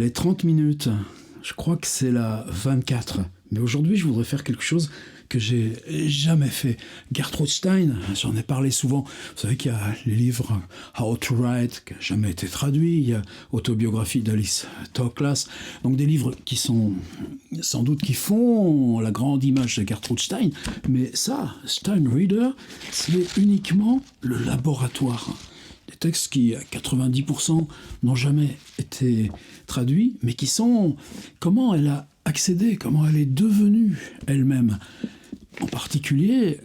les 30 minutes, je crois que c'est la 24. Mais aujourd'hui, je voudrais faire quelque chose que j'ai jamais fait. Gertrude Stein, j'en ai parlé souvent. Vous savez qu'il y a les livres How to Write, qui n'a jamais été traduit. Il y a Autobiographie d'Alice Toklas. Donc des livres qui sont, sans doute, qui font la grande image de Gertrude Stein. Mais ça, Stein Reader, c'est uniquement le laboratoire. Des textes qui, à 90%, n'ont jamais été traduits, mais qui sont comment elle a accédé, comment elle est devenue elle-même. En particulier,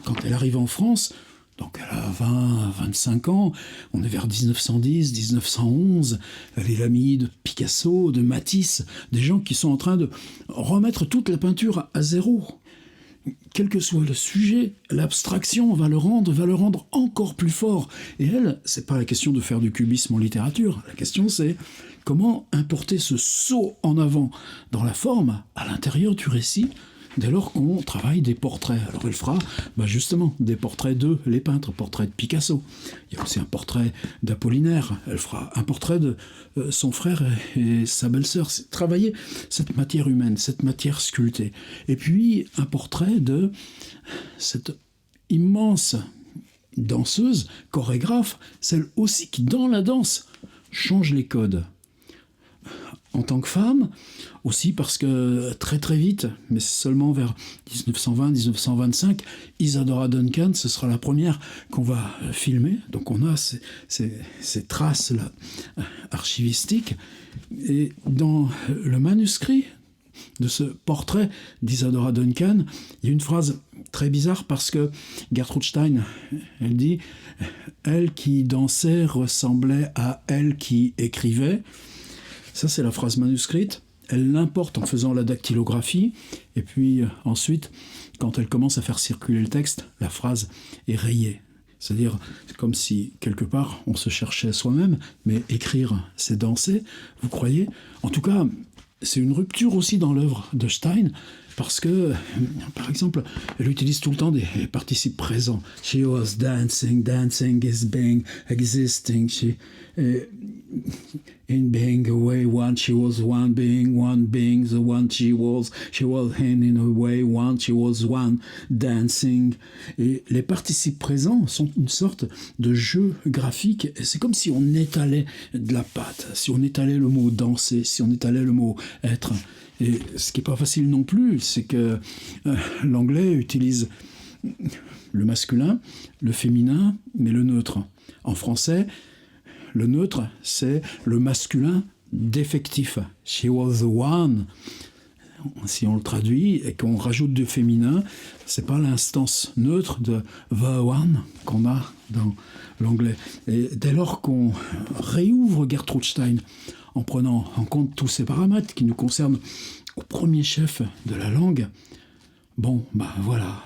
quand elle arrive en France, donc elle a 20, 25 ans, on est vers 1910, 1911, elle est l'amie de Picasso, de Matisse, des gens qui sont en train de remettre toute la peinture à zéro. Quel que soit le sujet, l'abstraction va le rendre encore plus fort. Et elle, c'est pas la question de faire du cubisme en littérature. La question, c'est comment importer ce saut en avant dans la forme, à l'intérieur du récit, dès lors qu'on travaille des portraits. Alors elle fera justement des portraits de les peintres, portraits de Picasso. Il y a aussi un portrait d'Apollinaire. Elle fera un portrait de son frère et sa belle-sœur. C'est travailler cette matière humaine, cette matière sculptée. Et puis un portrait de cette immense danseuse, chorégraphe, celle aussi qui, dans la danse, change les codes. En tant que femme, aussi parce que très très vite, mais seulement vers 1920-1925, Isadora Duncan, ce sera la première qu'on va filmer. Donc on a ces traces-là archivistiques. Et dans le manuscrit de ce portrait d'Isadora Duncan, il y a une phrase très bizarre parce que Gertrude Stein, elle dit « Elle qui dansait ressemblait à elle qui écrivait ». Ça, c'est la phrase manuscrite. Elle l'importe en faisant la dactylographie. Et puis ensuite, quand elle commence à faire circuler le texte, la phrase est rayée. C'est-à-dire, c'est comme si, quelque part, on se cherchait soi-même, mais écrire, c'est danser, vous croyez ? En tout cas, c'est une rupture aussi dans l'œuvre de Stein, parce que, par exemple, elle utilise tout le temps des participes présents. She was dancing, dancing is being, existing. In being away one, she was one, being the one she was in a way one, she was one, dancing. Et les participes présents sont une sorte de jeu graphique, et c'est comme si on étalait de la pâte, si on étalait le mot danser, si on étalait le mot être. Et ce qui n'est pas facile non plus, c'est que l'anglais utilise le masculin, le féminin, mais le neutre. En français, le neutre, c'est le masculin défectif. She was the one. Si on le traduit et qu'on rajoute du féminin, c'est pas l'instance neutre de the one qu'on a dans l'anglais. Et dès lors qu'on réouvre Gertrude Stein en prenant en compte tous ces paramètres qui nous concernent au premier chef de la langue, voilà.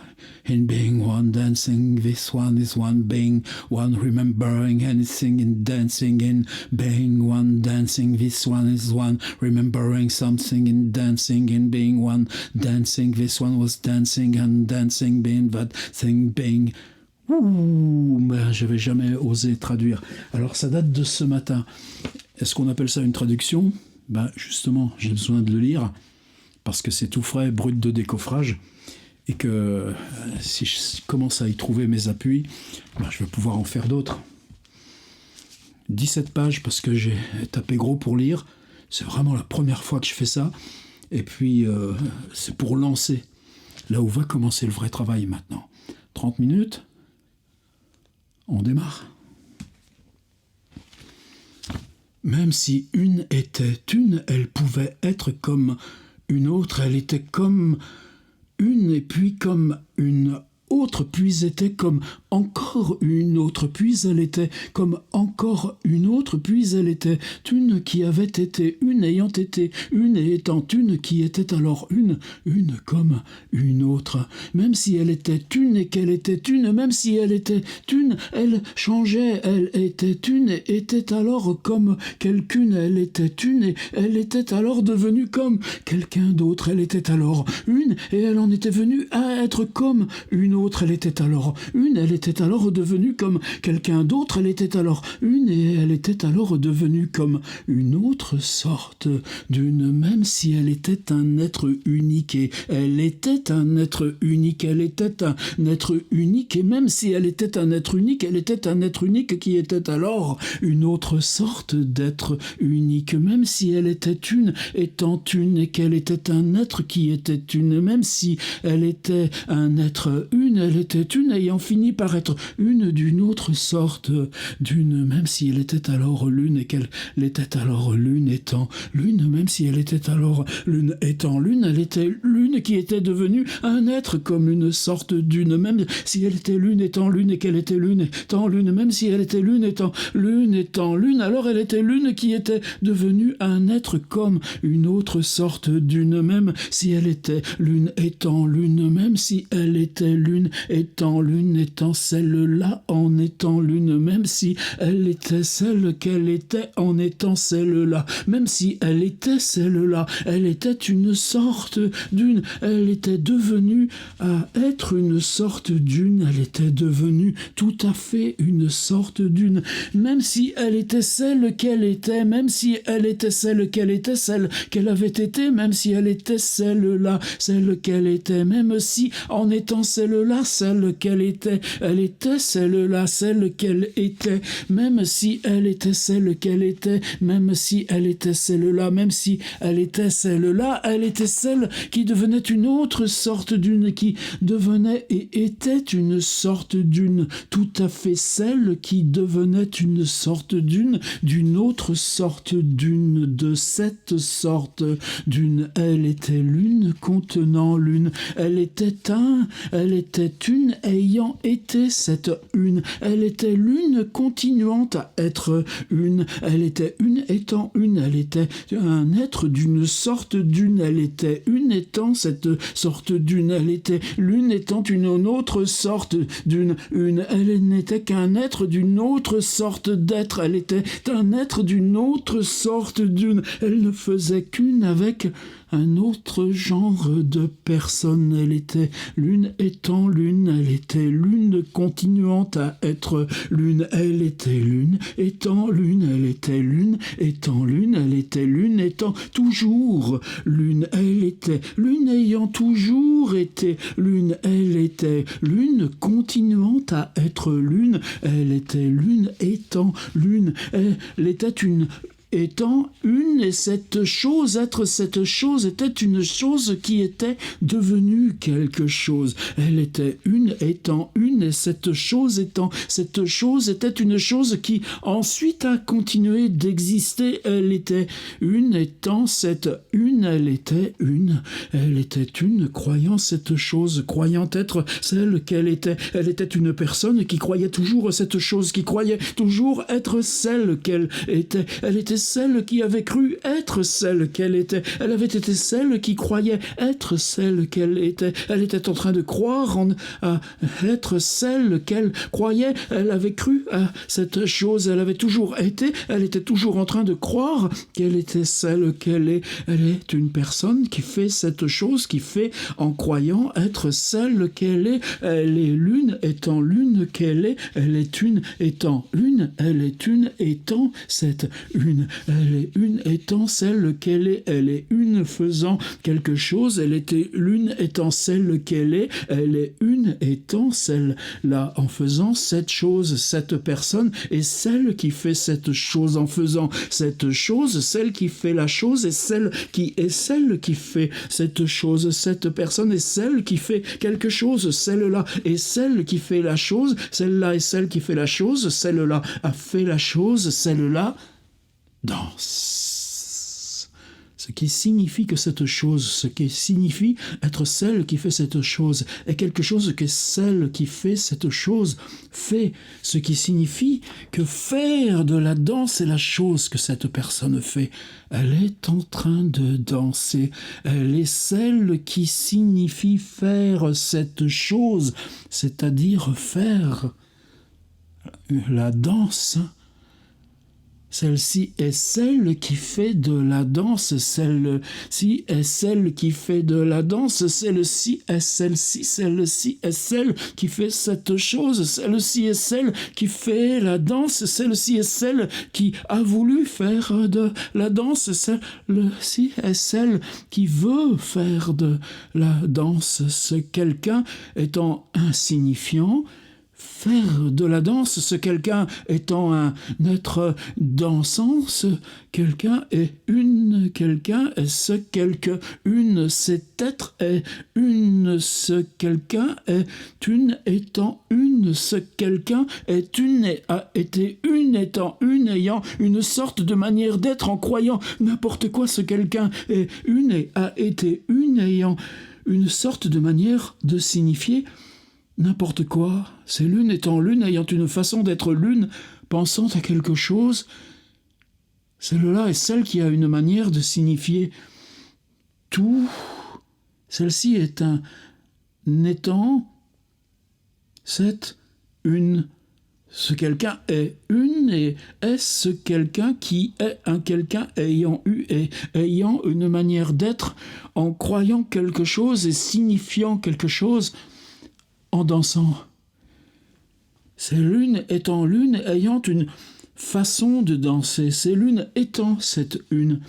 In being one, dancing, this one is one, being one, remembering anything in dancing, in being one, dancing, this one is one, remembering something in dancing, in being one, dancing, this one was dancing, and dancing, being that thing, being... Je n'avais jamais osé traduire. Alors ça date de ce matin. Est-ce qu'on appelle ça une traduction ? Justement, j'ai besoin de le lire, parce que c'est tout frais, brut de décoffrage. Et que si je commence à y trouver mes appuis, je vais pouvoir en faire d'autres. 17 pages parce que j'ai tapé gros pour lire. C'est vraiment la première fois que je fais ça. Et puis, c'est pour lancer. Là où va commencer le vrai travail maintenant. 30 minutes, on démarre. Même si une était une, elle pouvait être comme une autre. Elle était comme... une et puis comme une autre, puis était comme encore une autre, puis elle était comme encore une autre, puis elle était une qui avait été une ayant été une et étant une qui était alors une comme une autre. Même si elle était une et qu'elle était une, même si elle était une, elle changeait, elle était une et était alors comme quelqu'une, elle était une et elle était alors devenue comme quelqu'un d'autre, elle était alors une et elle en était venue à être comme une autre, elle était alors une, elle était alors devenue comme quelqu'un d'autre, elle était alors une, et elle était alors devenue comme une autre sorte d'une, même si elle était un être unique, et elle était un être unique, elle était un être unique, et même si elle était un être unique, elle était un être unique qui était alors une autre sorte d'être unique, même si elle était une étant une, et qu'elle était un être qui était une, même si elle était un être une, elle était une ayant fini par être une d'une autre sorte d'une, même si elle était alors l'une, et qu'elle était alors l'une étant l'une, même si elle était alors l'une étant l'une, elle était l'une qui était devenue un être comme une sorte d'une, même si elle était l'une étant l'une, et qu'elle était l'une étant l'une, même si elle était l'une étant l'une, alors elle était l'une qui était devenue un être comme une autre sorte d'une, même si elle était l'une étant l'une, même si elle était l'une étant celle-là en étant l'une, même si elle était celle qu'elle était en étant celle-là, même si elle était celle-là, elle était une sorte d'une, elle était devenue à être une sorte d'une, elle était devenue tout à fait une sorte d'une, même si elle était celle qu'elle était, même si elle était celle qu'elle était, celle qu'elle avait été, même si elle était celle-là, celle qu'elle était, même si en étant celle-là, celle qu'elle était, elle était celle-là, celle qu'elle était, même si elle était celle qu'elle était, même si elle était celle-là, même si elle était celle-là, elle était celle qui devenait une autre sorte d'une, qui devenait et était une sorte d'une, tout à fait celle qui devenait une sorte d'une autre sorte d'une, de cette sorte d'une, elle était l'une contenant l'une, elle était une ayant été cette une, elle était l'une continuant à être une, elle était une étant une, elle était un être d'une sorte d'une, elle était une étant cette sorte d'une, elle était l'une étant une autre sorte d'une, elle n'était qu'un être d'une autre sorte d'être, elle était un être d'une autre sorte d'une, elle ne faisait qu'une avec un autre genre de personne, elle était l'une étant l'une, elle était l'une continuant à être l'une, elle était l'une étant l'une, elle était l'une étant l'une, elle était l'une étant toujours l'une, elle était l'une ayant toujours été l'une, elle était l'une continuant à être l'une, elle était l'une étant l'une, elle était une étant une, et cette chose, être cette chose, était une chose qui était devenue quelque chose. Elle était une étant une, et cette chose était une chose qui ensuite a continué d'exister. Elle était une étant cette une, elle était une croyant cette chose, croyant être celle qu'elle était. Elle était une personne qui croyait toujours cette chose, qui croyait toujours être celle qu'elle était. Elle était celle qui avait cru être celle qu'elle était. Elle avait été celle qui croyait être celle qu'elle était. Elle était en train de croire à être celle qu'elle croyait. Elle avait cru à cette chose. Elle avait toujours été. Elle était toujours en train de croire qu'elle était celle qu'elle est. Elle est une personne qui fait cette chose, qui fait en croyant être celle qu'elle est. Elle est l'une étant l'une qu'elle est. Elle est une étant une. Elle est une étant cette une. Elle est une étant celle qu'elle est. Elle est une faisant quelque chose. Elle était l'une étant celle qu'elle est. Elle est une étant celle-là en faisant cette chose. Cette personne est celle qui fait cette chose en faisant cette chose. Celle qui fait la chose est celle qui est celle qui fait cette chose. Cette personne est celle qui fait quelque chose. Celle-là est celle qui fait la chose. Celle-là est celle qui fait la chose. Celle-là a fait la chose. Celle-là danse. Ce qui signifie que cette chose, ce qui signifie être celle qui fait cette chose, est quelque chose que celle qui fait cette chose fait. Ce qui signifie que faire de la danse est la chose que cette personne fait. Elle est en train de danser. Elle est celle qui signifie faire cette chose, c'est-à-dire faire la danse. Celle-ci est celle qui fait de la danse, celle-ci est celle qui fait de la danse, celle-ci est celle-ci, celle-ci est celle qui fait cette chose, celle-ci est celle qui fait la danse, celle-ci est celle qui a voulu faire de la danse, celle-ci est celle qui veut faire de la danse. Ce quelqu'un étant insignifiant, faire de la danse, ce quelqu'un étant un être dansant, ce quelqu'un est une, quelqu'un est ce quelque, une, cet être est une, ce quelqu'un est une étant une, ce quelqu'un est une et a été une étant une, ayant une sorte de manière d'être en croyant n'importe quoi, ce quelqu'un est une et a été une, ayant une sorte de manière de signifier n'importe quoi, c'est l'une étant l'une, ayant une façon d'être l'une, pensant à quelque chose. Celle-là est celle qui a une manière de signifier tout. Celle-ci est un étant, c'est une. Ce quelqu'un est une et est ce quelqu'un qui est un quelqu'un ayant eu et ayant une manière d'être en croyant quelque chose et signifiant quelque chose en dansant. C'est l'une étant l'une ayant une façon de danser. C'est l'une étant cette une.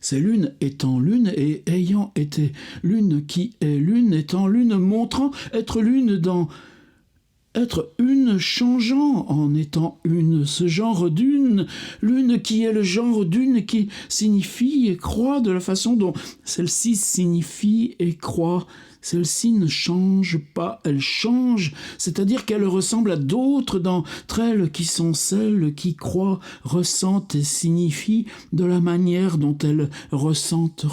C'est l'une étant l'une et ayant été l'une qui est l'une étant l'une, montrant être l'une dans être une, changeant en étant une, ce genre d'une, l'une qui est le genre d'une qui signifie et croit de la façon dont celle-ci signifie et croit. Celle-ci ne change pas, elle change, c'est-à-dire qu'elle ressemble à d'autres d'entre elles qui sont celles qui croient, ressentent et signifient de la manière dont elles ressentent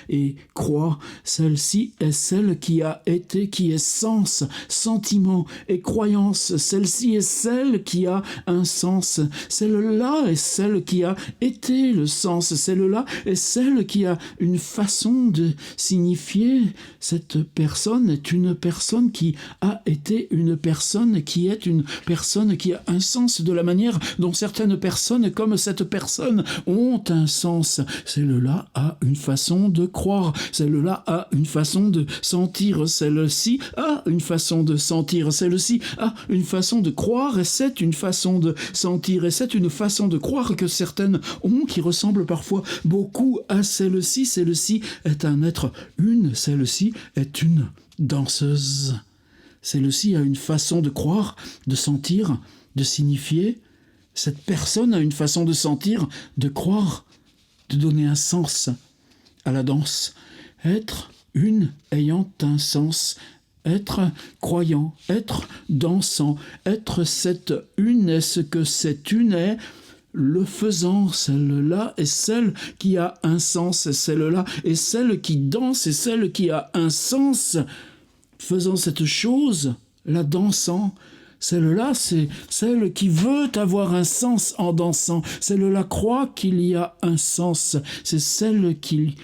et croient. Celle-ci est celle qui a été, qui est sens, sentiment et croyance. Celle-ci est celle qui a un sens. Celle-là est celle qui a été le sens. Celle-là est celle qui a une façon de signifier. Cette personne est une personne qui a été une personne qui est une personne qui a un sens de la manière dont certaines personnes comme cette personne ont un sens. Celle-là a une façon de croire, celle-là a une façon de sentir, celle-ci a une façon de sentir, celle-ci a une façon de croire et c'est une façon de sentir et c'est une façon de croire que certaines ont qui ressemble parfois beaucoup à celle-ci. Celle-ci est un être une, celle-ci est une danseuse. Celle-ci a une façon de croire, de sentir, de signifier. Cette personne a une façon de sentir, de croire, de donner un sens à la danse. Être une ayant un sens, être croyant, être dansant, être cette une est ce que cette une est, le faisant, celle-là est celle qui a un sens, celle-là est celle qui danse et celle qui a un sens. Faisant cette chose, la dansant, celle-là, c'est celle qui veut avoir un sens en dansant. Celle-là croit qu'il y a un sens. C'est celle qui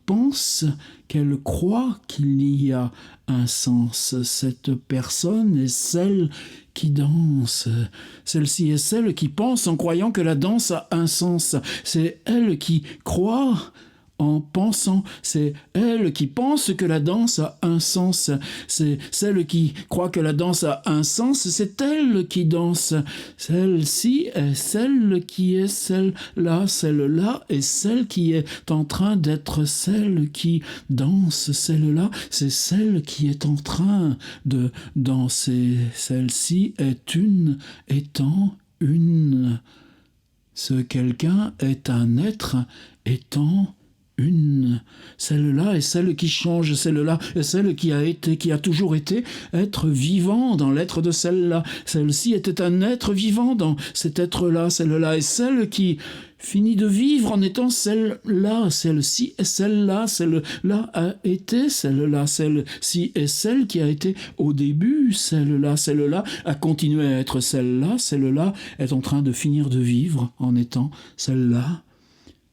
pense qu'elle croit qu'il y a un sens. Cette personne est celle qui danse. Celle-ci est celle qui pense en croyant que la danse a un sens. C'est elle qui croit en pensant, c'est elle qui pense que la danse a un sens, c'est celle qui croit que la danse a un sens, c'est elle qui danse. Celle-ci est celle qui est celle-là est celle qui est en train d'être celle qui danse, celle-là, c'est celle qui est en train de danser. Celle-ci est une étant une. Ce quelqu'un est un être étant une. Celle-là est celle qui change, celle-là est celle qui a été, qui a toujours été être vivant dans l'être de celle-là. Celle-ci était un être vivant dans cet être-là. Celle-là est celle qui finit de vivre en étant celle-là. Celle-ci est celle-là. Celle-là a été celle-là. Celle-ci est celle qui a été au début celle-là. Celle-là a continué à être celle-là. Celle-là est en train de finir de vivre en étant celle-là.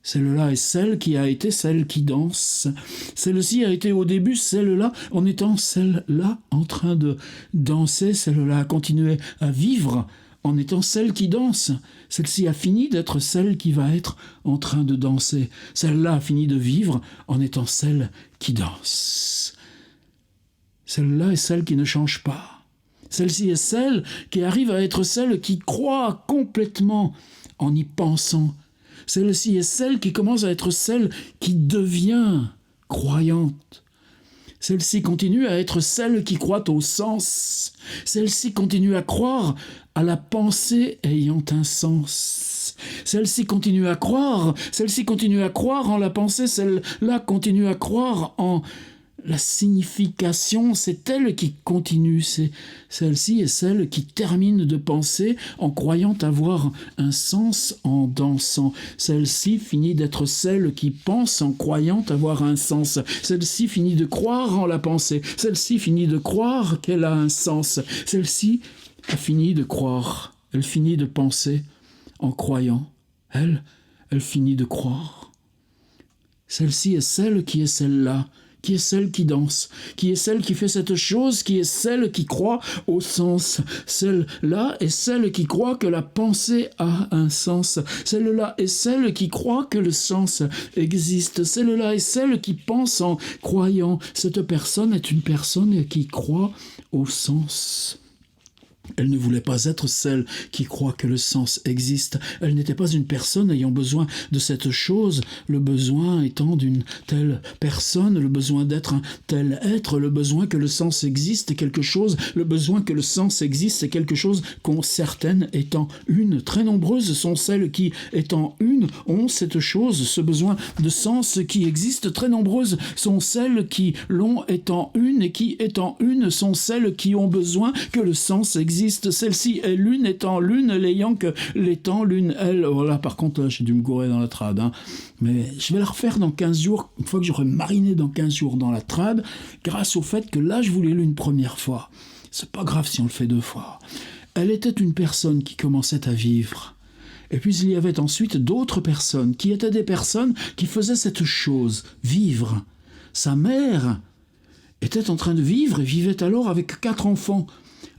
Celle-là est celle qui a été celle qui danse. Celle-ci a été au début celle-là en étant celle-là en train de danser. Celle-là a continué à vivre en étant celle qui danse. Celle-ci a fini d'être celle qui va être en train de danser. Celle-là a fini de vivre en étant celle qui danse. Celle-là est celle qui ne change pas. Celle-ci est celle qui arrive à être celle qui croit complètement en y pensant. Celle-ci est celle qui commence à être celle qui devient croyante. Celle-ci continue à être celle qui croit au sens. Celle-ci continue à croire à la pensée ayant un sens. Celle-ci continue à croire en la pensée, celle-là continue à croire en la signification, c'est elle qui continue, celle-ci est celle qui termine de penser en croyant avoir un sens en dansant. Celle-ci finit d'être celle qui pense en croyant avoir un sens. Celle-ci finit de croire en la pensée. Celle-ci finit de croire qu'elle a un sens. Celle-ci a fini de croire. Elle finit de penser en croyant. Elle finit de croire. Celle-ci est celle qui est celle-là, qui est celle qui danse, qui est celle qui fait cette chose, qui est celle qui croit au sens. Celle-là est celle qui croit que la pensée a un sens. Celle-là est celle qui croit que le sens existe. Celle-là est celle qui pense en croyant. Cette personne est une personne qui croit au sens. Elle ne voulait pas être celle qui croit que le sens existe. Elle n'était pas une personne ayant besoin de cette chose, le besoin étant d'une telle personne, le besoin d'être un tel être, le besoin que le sens existe est quelque chose, le besoin que le sens existe est quelque chose qu'ont certaines étant une. Très nombreuses sont celles qui, étant une, ont cette chose, ce besoin de sens qui existe. Très nombreuses sont celles qui l'ont étant une et qui, étant une, sont celles qui ont besoin que le sens existe. Celle-ci est l'une étant l'une, l'ayant que l'étant l'une, elle. Voilà, par contre, là, j'ai dû me gourer dans la trad. Mais je vais la refaire dans 15 jours, une fois que j'aurai mariné dans 15 jours dans la trad, grâce au fait que là, je vous l'ai lu une première fois. C'est pas grave si on le fait 2 fois. Elle était une personne qui commençait à vivre. Et puis il y avait ensuite d'autres personnes, qui étaient des personnes qui faisaient cette chose, vivre. Sa mère était en train de vivre et vivait alors avec 4 enfants.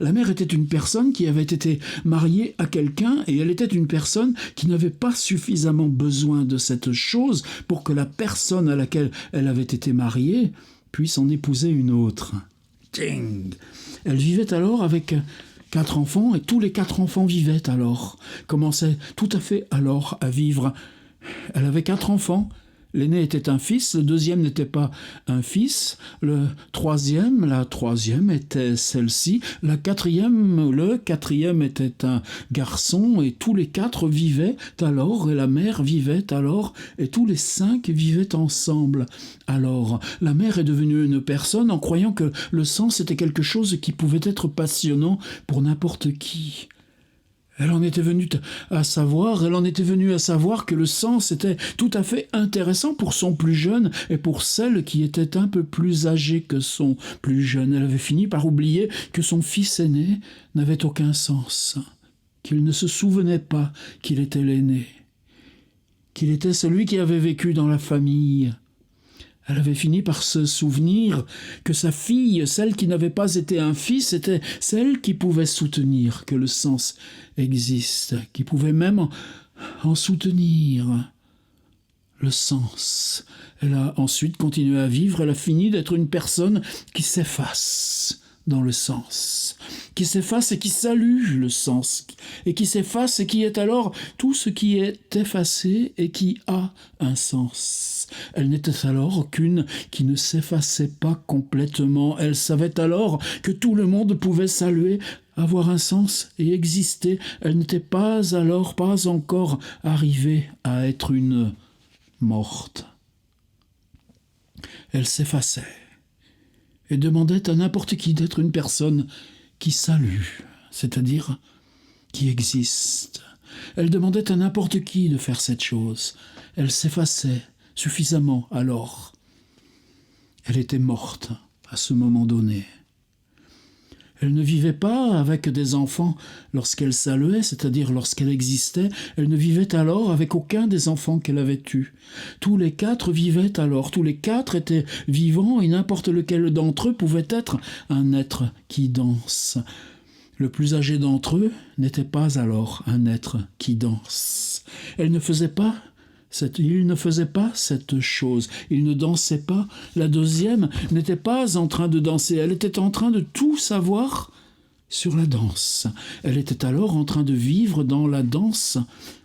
La mère était une personne qui avait été mariée à quelqu'un et elle était une personne qui n'avait pas suffisamment besoin de cette chose pour que la personne à laquelle elle avait été mariée puisse en épouser une autre. Ding ! Elle vivait alors avec 4 enfants et tous les 4 enfants vivaient alors, commençaient tout à fait alors à vivre. Elle avait 4 enfants. L'aîné était un fils, le deuxième n'était pas un fils, la troisième était celle-ci, le quatrième était un garçon, et tous les 4 vivaient alors, et la mère vivait alors, et tous les 5 vivaient ensemble. Alors, la mère est devenue une personne en croyant que le sens était quelque chose qui pouvait être passionnant pour n'importe qui. Elle en était venue à savoir que le sens était tout à fait intéressant pour son plus jeune et pour celle qui était un peu plus âgée que son plus jeune. Elle avait fini par oublier que son fils aîné n'avait aucun sens, qu'il ne se souvenait pas qu'il était l'aîné, qu'il était celui qui avait vécu dans la famille. Elle avait fini par se souvenir que sa fille, celle qui n'avait pas été un fils, était celle qui pouvait soutenir que le sens existe, qui pouvait même en soutenir le sens. Elle a ensuite continué à vivre, elle a fini d'être une personne qui s'efface dans le sens, qui s'efface et qui salue le sens, et qui s'efface et qui est alors tout ce qui est effacé et qui a un sens. Elle n'était alors qu'une qui ne s'effaçait pas complètement. Elle savait alors que tout le monde pouvait saluer, avoir un sens et exister. Elle n'était pas alors, pas encore arrivée à être une morte. Elle s'effaçait et demandait à n'importe qui d'être une personne qui salue, c'est-à-dire qui existe. Elle demandait à n'importe qui de faire cette chose. Elle s'effaçait suffisamment alors. Elle était morte à ce moment donné. Elle ne vivait pas avec des enfants lorsqu'elle saluait, c'est-à-dire lorsqu'elle existait. Elle ne vivait alors avec aucun des enfants qu'elle avait eus. Tous les 4 vivaient alors, tous les 4 étaient vivants et n'importe lequel d'entre eux pouvait être un être qui danse. Le plus âgé d'entre eux n'était pas alors un être qui danse. Il ne faisait pas cette chose. Il ne dansait pas. La deuxième n'était pas en train de danser. Elle était en train de tout savoir sur la danse. Elle était alors en train de vivre dans la danse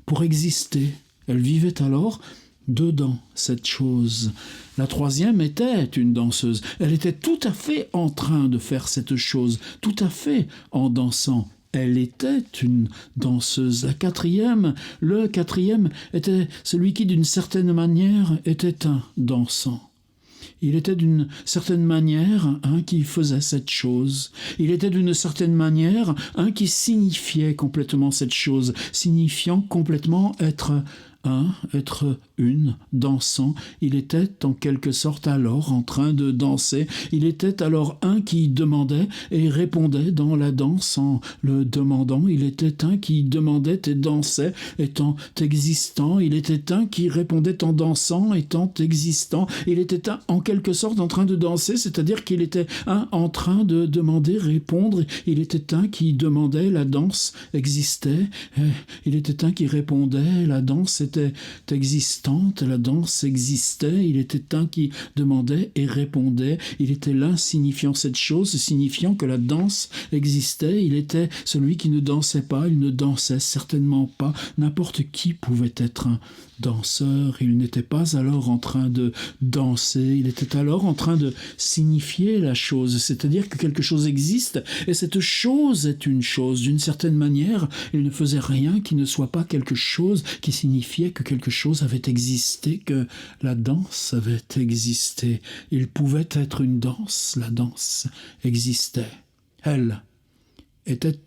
pour exister. Elle vivait alors dedans cette chose. La troisième était une danseuse. Elle était tout à fait en train de faire cette chose, tout à fait en dansant. Elle était une danseuse. Le quatrième était celui qui, d'une certaine manière, était un dansant. Il était d'une certaine manière un qui faisait cette chose. Il était d'une certaine manière un qui signifiait complètement cette chose, signifiant complètement être une, dansant. Il était en quelque sorte alors en train de danser. Il était alors un qui demandait et répondait dans la danse en le demandant. Il était un qui demandait et dansait étant existant. Il était un qui répondait en dansant étant existant. Il était un en quelque sorte en train de danser, c'est-à-dire qu'il était un en train de demander, répondre. Il était un qui demandait, la danse existait. Il était un qui répondait, la danse était existante, la danse existait. Il était un qui demandait et répondait. Il était l'un signifiant cette chose, signifiant que la danse existait. Il était celui qui ne dansait pas, il ne dansait certainement pas. N'importe qui pouvait être un danseur. Il n'était pas alors en train de danser, il était alors en train de signifier la chose, c'est-à-dire que quelque chose existe et cette chose est une chose. D'une certaine manière, il ne faisait rien qui ne soit pas quelque chose qui signifiait que quelque chose avait existé, que la danse avait existé. Il pouvait être une danse, la danse existait. Elle était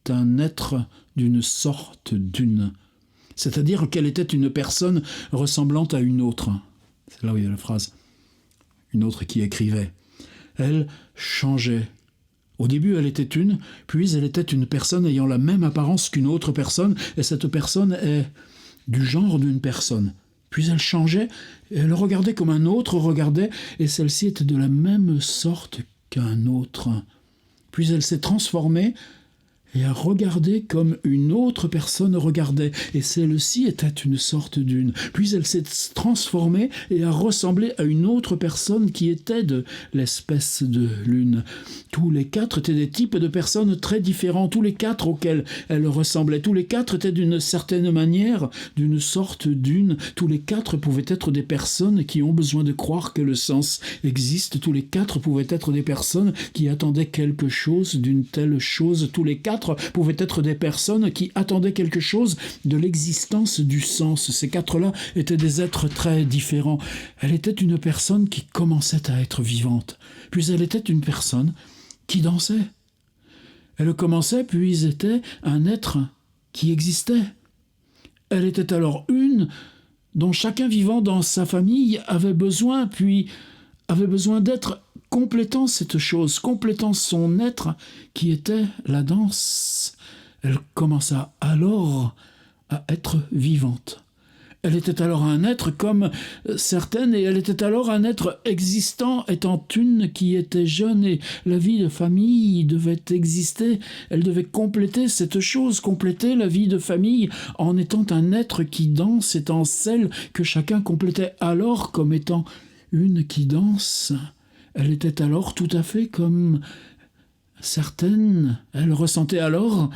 un être d'une sorte d'une. C'est-à-dire qu'elle était une personne ressemblant à une autre. C'est là où il y a la phrase. Une autre qui écrivait. Elle changeait. Au début, elle était une, puis elle était une personne ayant la même apparence qu'une autre personne, et cette personne est du genre d'une personne. Puis elle changeait, et elle regardait comme un autre regardait, et celle-ci était de la même sorte qu'un autre. Puis elle s'est transformée, et a regardé comme une autre personne regardait, et celle-ci était une sorte d'une. Puis elle s'est transformée et a ressemblé à une autre personne qui était de l'espèce de l'une. Tous les quatre étaient des types de personnes très différents, tous les quatre auxquels elle ressemblait. Tous les quatre étaient d'une certaine manière, d'une sorte d'une. Tous les quatre pouvaient être des personnes qui ont besoin de croire que le sens existe. Tous les quatre pouvaient être des personnes qui attendaient quelque chose d'une telle chose. Tous les quatre pouvaient être des personnes qui attendaient quelque chose de l'existence du sens. Ces quatre-là étaient des êtres très différents. Elle était une personne qui commençait à être vivante. Puis elle était une personne qui dansait. Elle commençait, puis était un être qui existait. Elle était alors une dont chacun vivant dans sa famille avait besoin, puis avait besoin d'être complétant cette chose, complétant son être qui était la danse. Elle commença alors à être vivante. Elle était alors un être comme certaines, et elle était alors un être existant, étant une qui était jeune, et la vie de famille devait exister. Elle devait compléter cette chose, compléter la vie de famille, en étant un être qui danse, étant celle que chacun complétait alors comme étant une qui danse. Elle était alors tout à fait comme certaines. Elle ressentait alors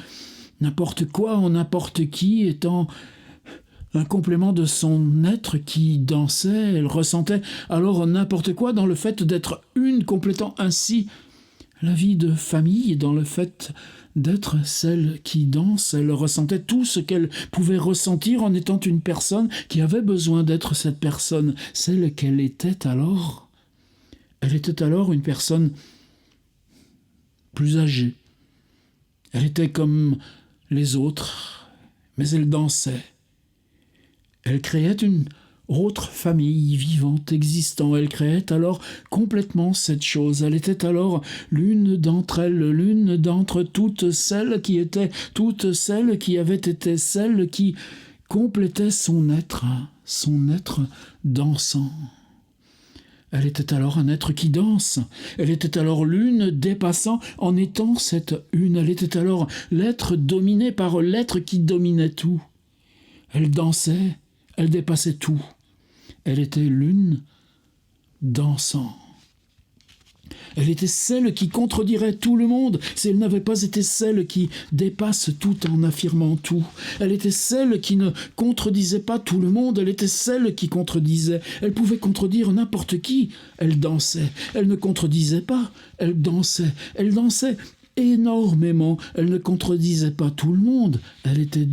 n'importe quoi en n'importe qui, étant un complément de son être qui dansait. Elle ressentait alors n'importe quoi dans le fait d'être une, complétant ainsi la vie de famille, dans le fait d'être celle qui danse. Elle ressentait tout ce qu'elle pouvait ressentir en étant une personne qui avait besoin d'être cette personne, celle qu'elle était alors. Elle était alors une personne plus âgée. Elle était comme les autres, mais elle dansait. Elle créait une autre famille vivante, existant. Elle créait alors complètement cette chose. Elle était alors l'une d'entre elles, l'une d'entre toutes celles qui étaient, toutes celles qui avaient été celles qui complétaient son être dansant. Elle était alors un être qui danse. Elle était alors l'une dépassant en étant cette une. Elle était alors l'être dominé par l'être qui dominait tout. Elle dansait, elle dépassait tout. Elle était l'une dansant. Elle était celle qui contredirait tout le monde si elle n'avait pas été celle qui dépasse tout en affirmant tout. Elle était celle qui ne contredisait pas tout le monde, elle était celle qui contredisait. Elle pouvait contredire n'importe qui. Elle dansait, elle ne contredisait pas, elle dansait énormément. Elle ne contredisait pas tout le monde. Elle était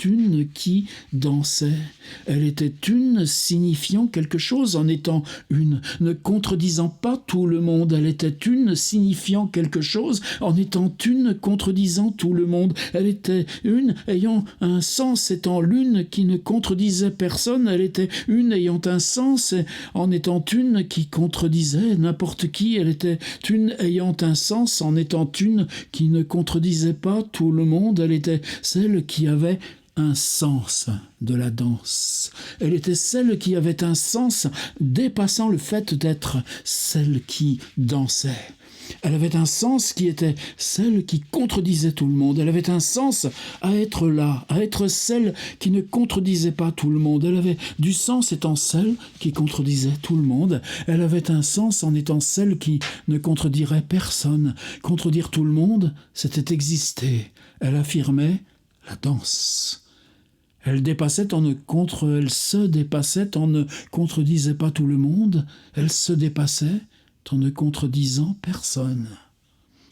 une qui dansait. Elle était une signifiant quelque chose en étant une, ne contredisant pas tout le monde. Elle était une signifiant quelque chose en étant une contredisant tout le monde. Elle était une ayant un sens étant l'une qui ne contredisait personne. Elle était une ayant un sens en étant une qui contredisait n'importe qui. Elle était une ayant un sens en étant une qui ne contredisait pas tout le monde. Elle était celle qui avait un sens de la danse. Elle était celle qui avait un sens dépassant le fait d'être celle qui dansait. Elle avait un sens qui était celle qui contredisait tout le monde. Elle avait un sens à être là, à être celle qui ne contredisait pas tout le monde. Elle avait du sens étant celle qui contredisait tout le monde. Elle avait un sens en étant celle qui ne contredirait personne. Contredire tout le monde, c'était exister. Elle affirmait la danse. Elle se dépassait en ne contredisait pas tout le monde. Elle se dépassait en ne contredisant personne.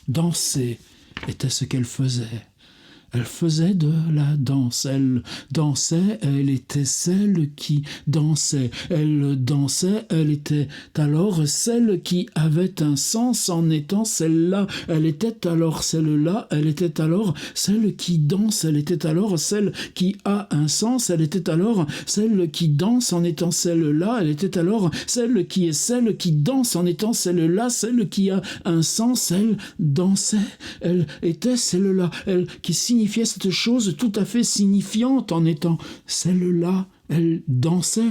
Danser était ce qu'elle faisait. Elle faisait de la danse. Elle dansait, elle était celle qui dansait. Elle dansait, elle était alors celle qui avait un sens en étant celle-là. Elle était alors celle-là, elle était alors celle qui danse. Elle était alors celle qui a un sens. Elle était alors celle qui danse en étant celle-là. Elle était alors celle qui est celle qui danse en étant celle-là, celle qui a un sens. Elle dansait, elle était celle-là, elle qui signifiait cette chose tout à fait signifiante en étant celle-là. Elle dansait.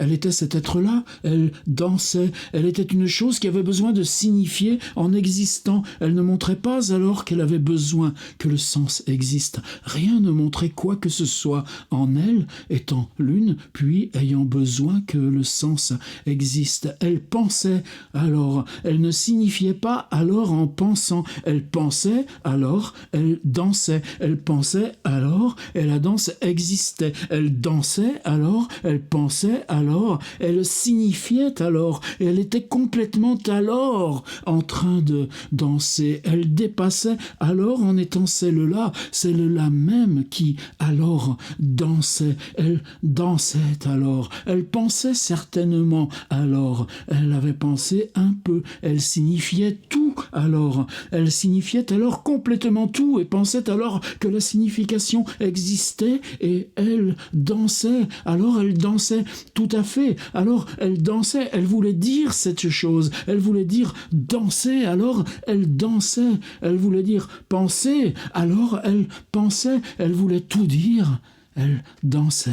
Elle était cet être-là, elle dansait, elle était une chose qui avait besoin de signifier en existant. Elle ne montrait pas alors qu'elle avait besoin que le sens existe. Rien ne montrait quoi que ce soit en elle, étant l'une, puis ayant besoin que le sens existe. Elle pensait alors, elle ne signifiait pas alors en pensant. Elle pensait alors, elle dansait. Elle pensait alors, et la danse existait. Elle dansait alors, elle pensait alors, elle signifiait alors, et elle était complètement alors en train de danser. Elle dépassait alors en étant celle-là même qui alors dansait. Elle dansait alors, elle pensait certainement alors, elle avait pensé un peu, elle signifiait tout alors, elle signifiait alors complètement tout et pensait alors que la signification existait et elle dansait, alors elle dansait tout à fait, alors elle dansait, elle voulait dire cette chose, elle voulait dire danser, alors elle dansait, elle voulait dire penser, alors elle pensait, elle voulait tout dire, elle dansait.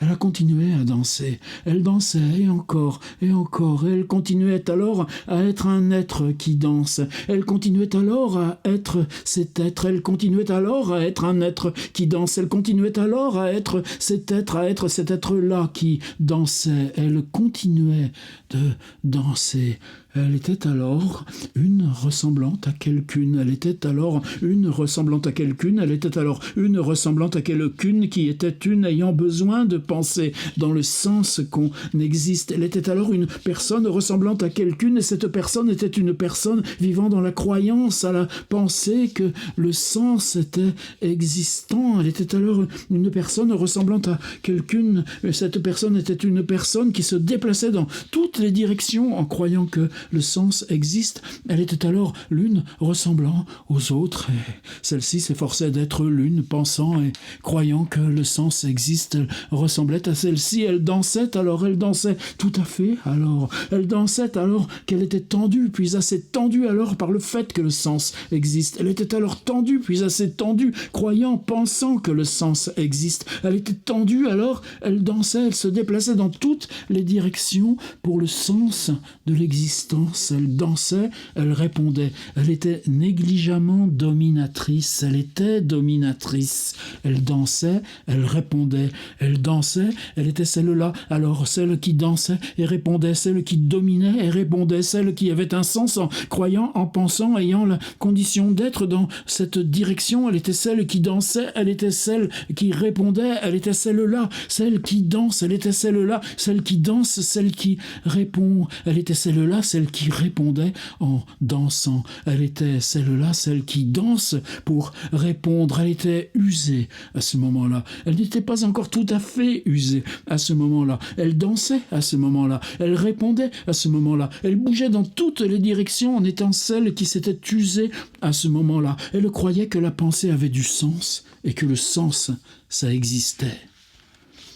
Elle a continué à danser. Elle dansait et encore, et elle continuait alors à être un être qui danse. Elle continuait alors à être cet être. Elle continuait alors à être un être qui danse. Elle continuait alors à être cet être-là qui dansait. Elle continuait de danser. Elle était alors une ressemblante à quelqu'une. Elle était alors une ressemblante à quelqu'une. Elle était alors une ressemblante à quelqu'une qui était une ayant besoin de penser dans le sens qu'on existe. Elle était alors une personne ressemblante à quelqu'une et cette personne était une personne vivant dans la croyance, à la pensée que le sens était existant. Elle était alors une personne ressemblante à quelqu'une et cette personne était une personne qui se déplaçait dans toutes les directions en croyant que le sens existe, elle était alors l'une ressemblant aux autres, et celle-ci s'efforçait d'être l'une, pensant et croyant que le sens existe. Elle ressemblait à celle-ci, elle dansait, alors elle dansait tout à fait, alors elle dansait alors qu'elle était tendue, puis assez tendue alors par le fait que le sens existe. Elle était alors tendue, puis assez tendue, croyant, pensant que le sens existe. Elle était tendue, alors elle dansait, elle se déplaçait dans toutes les directions pour le sens de l'existence. Elle dansait, elle répondait. Elle était négligemment dominatrice. Elle était dominatrice. Elle dansait, elle répondait. Elle dansait, elle était celle-là. Alors celle qui dansait et répondait, celle qui dominait et répondait, celle qui avait un sens en croyant, en pensant, ayant la condition d'être dans cette direction. Elle était celle qui dansait, elle était celle qui répondait, elle était celle-là, celle qui danse, elle était celle-là, celle qui danse, celle qui répond, elle était celle-là, celle qui répondait en dansant, elle était celle-là, celle qui danse pour répondre. Elle était usée à ce moment-là, elle n'était pas encore tout à fait usée à ce moment-là, elle dansait à ce moment-là, elle répondait à ce moment-là, elle bougeait dans toutes les directions en étant celle qui s'était usée à ce moment-là. Elle croyait que la pensée avait du sens et que le sens, ça existait.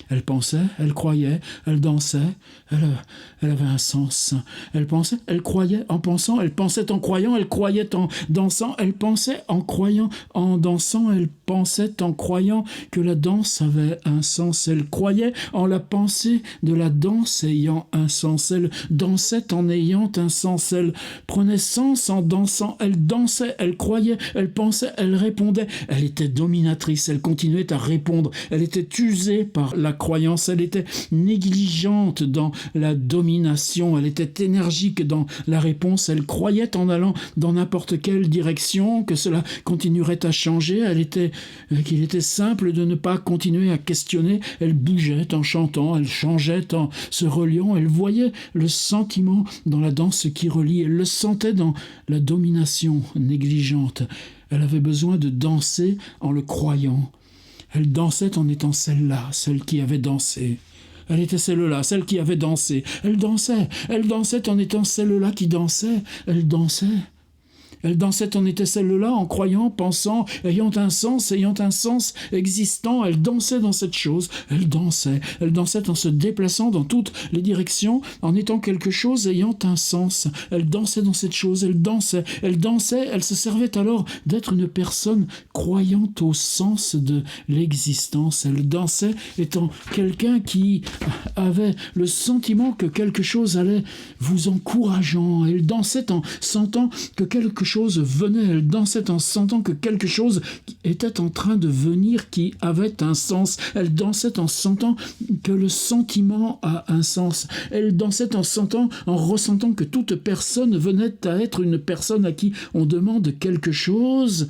Elle pensait, elle croyait, elle dansait, elle avait un sens. Elle pensait, elle croyait en pensant, elle pensait en croyant, elle croyait en dansant, elle pensait en croyant, en dansant, elle pensait en croyant que la danse avait un sens. Elle croyait en la pensée de la danse ayant un sens. Elle dansait en ayant un sens. Elle prenait sens en dansant. Elle dansait, elle croyait, elle pensait, elle répondait. Elle était dominatrice, elle continuait à répondre. Elle était usée par la croyance, elle était négligente dans la domination, elle était énergique dans la réponse, elle croyait en allant dans n'importe quelle direction que cela continuerait à changer, qu'il était simple de ne pas continuer à questionner, elle bougeait en chantant, elle changeait en se reliant, elle voyait le sentiment dans la danse qui relie, elle le sentait dans la domination négligente, elle avait besoin de danser en le croyant. Elle dansait en étant celle-là, celle qui avait dansé. Elle était celle-là, celle qui avait dansé. Elle dansait en étant celle-là qui dansait. Elle dansait. Elle dansait en était celle-là, en croyant, pensant, ayant un sens existant. Elle dansait dans cette chose. Elle dansait en se déplaçant dans toutes les directions, en étant quelque chose ayant un sens. Elle dansait dans cette chose, elle dansait, elle se servait alors d'être une personne croyant au sens de l'existence. Elle dansait étant quelqu'un qui avait le sentiment que quelque chose allait vous encourageant. Elle dansait en sentant que quelque chose venait, elle dansait en sentant que quelque chose était en train de venir qui avait un sens. Elle dansait en sentant que le sentiment a un sens. Elle dansait en ressentant que toute personne venait à être une personne à qui on demande quelque chose.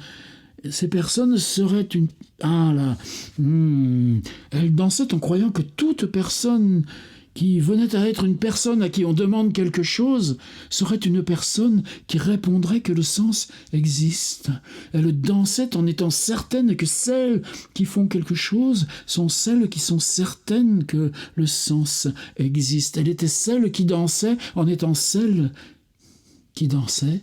Ces personnes seraient une... Elle dansait en croyant que toute personne qui venait à être une personne à qui on demande quelque chose, serait une personne qui répondrait que le sens existe. Elle dansait en étant certaine que celles qui font quelque chose sont celles qui sont certaines que le sens existe. Elle était celle qui dansait en étant celle qui dansait.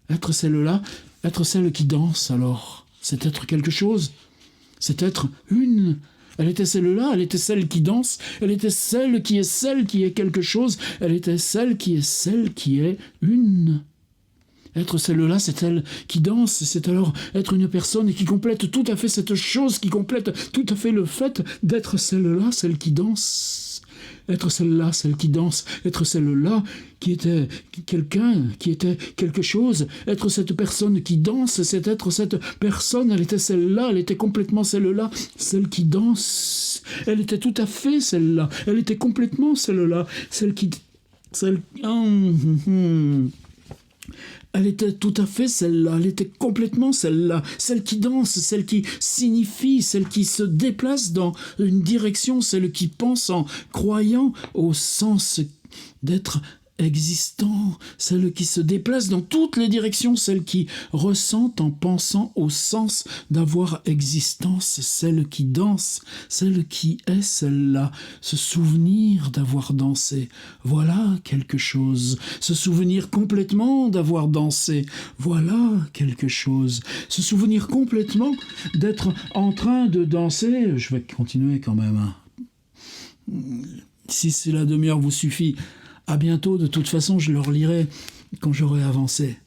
Être celle-là, être celle qui danse, alors, c'est être quelque chose, c'est être une... Elle était celle-là, elle était celle qui danse, elle était celle qui est quelque chose, elle était celle qui est une. Être celle-là, c'est elle qui danse, c'est alors être une personne qui complète tout à fait cette chose, qui complète tout à fait le fait d'être celle-là, celle qui danse. Être celle-là, celle qui danse, être celle-là qui était quelqu'un, qui était quelque chose, être cette personne qui danse, c'est être cette personne, elle était celle-là, elle était complètement celle-là, celle qui danse, elle était tout à fait celle-là, elle était complètement celle-là, Elle était tout à fait celle-là, elle était complètement celle-là, celle qui danse, celle qui signifie, celle qui se déplace dans une direction, celle qui pense en croyant au sens d'être existant, celle qui se déplace dans toutes les directions, celle qui ressent en pensant au sens d'avoir existence, celle qui danse, celle qui est celle-là, se souvenir d'avoir dansé, voilà quelque chose, se souvenir complètement d'avoir dansé, voilà quelque chose, se souvenir complètement d'être en train de danser, je vais continuer quand même, hein. Si la demi-heure vous suffit, à bientôt, de toute façon, je le relirai quand j'aurai avancé.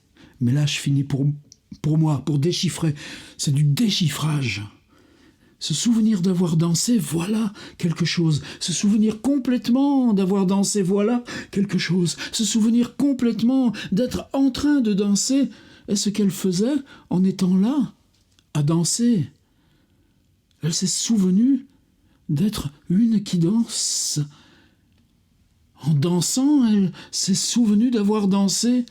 Mais là, je finis pour moi, pour déchiffrer. C'est du déchiffrage. Se souvenir d'avoir dansé, voilà quelque chose. Se souvenir complètement d'avoir dansé, voilà quelque chose. Se souvenir complètement d'être en train de danser est ce qu'elle faisait en étant là, à danser. Elle s'est souvenue d'être une qui danse. En dansant, elle s'est souvenue d'avoir dansé.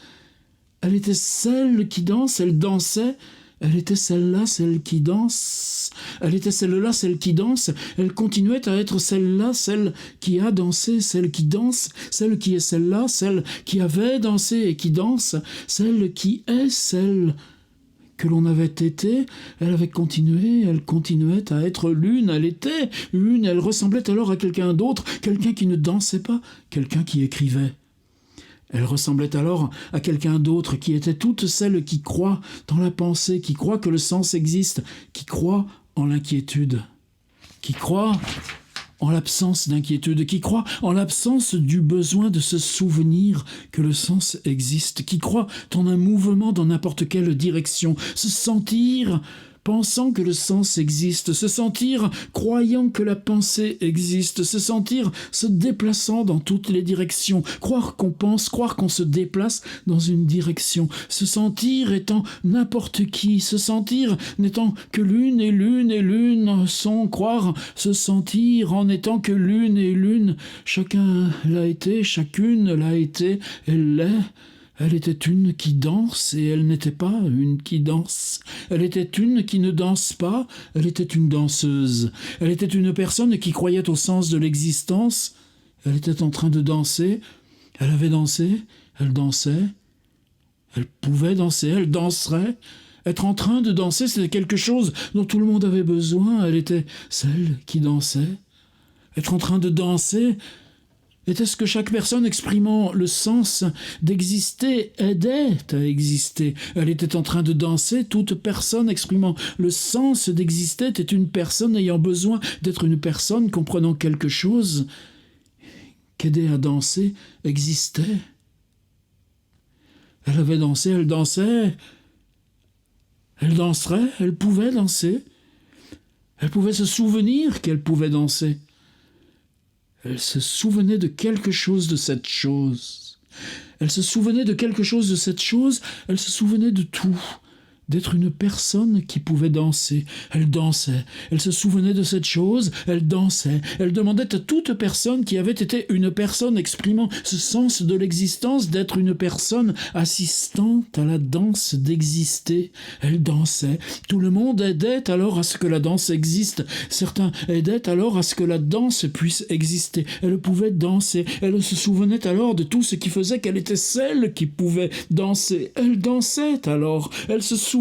Elle était celle qui danse, elle dansait. Elle était celle-là, celle qui danse. Elle était celle-là, celle qui danse. Elle continuait à être celle-là, celle qui a dansé, celle qui danse, celle qui est celle-là, celle qui avait dansé et qui danse, celle qui est celle que l'on avait été. Elle avait continué, elle continuait à être l'une, elle était une, elle ressemblait alors à quelqu'un d'autre, quelqu'un qui ne dansait pas, quelqu'un qui écrivait. Elle ressemblait alors à quelqu'un d'autre qui était toute celle qui croit dans la pensée, qui croit que le sens existe, qui croit en l'inquiétude, qui croit en l'absence d'inquiétude, qui croit en l'absence du besoin de se souvenir que le sens existe, qui croit en un mouvement dans n'importe quelle direction, se sentir pensant que le sens existe, se sentir croyant que la pensée existe, se sentir se déplaçant dans toutes les directions, croire qu'on pense, croire qu'on se déplace dans une direction, se sentir étant n'importe qui, se sentir n'étant que l'une et l'une et l'une sont, croire se sentir en étant que l'une et l'une, chacun l'a été, chacune l'a été, elle l'est. Elle était une qui danse et elle n'était pas une qui danse. Elle était une qui ne danse pas, elle était une danseuse. Elle était une personne qui croyait au sens de l'existence. Elle était en train de danser. Elle avait dansé, elle dansait. Elle pouvait danser, elle danserait. Être en train de danser, c'était quelque chose dont tout le monde avait besoin. Elle était celle qui dansait. Être en train de danser était ce que chaque personne exprimant le sens d'exister aidait à exister. Elle était en train de danser, toute personne exprimant le sens d'exister était une personne ayant besoin d'être une personne comprenant quelque chose qu'aider à danser existait. Elle avait dansé, elle dansait, elle danserait, elle pouvait danser, elle pouvait se souvenir qu'elle pouvait danser. Elle se souvenait de quelque chose de cette chose. Elle se souvenait de quelque chose de cette chose, elle se souvenait de tout. D'être une personne qui pouvait danser. Elle dansait, elle se souvenait de cette chose, elle dansait, elle demandait à toute personne qui avait été une personne exprimant ce sens de l'existence d'être une personne assistante à la danse d'exister. Elle dansait, tout le monde aidait alors à ce que la danse existe, certains aidaient alors à ce que la danse puisse exister. Elle pouvait danser, elle se souvenait alors de tout ce qui faisait qu'elle était celle qui pouvait danser. Elle dansait alors, elle se souvenait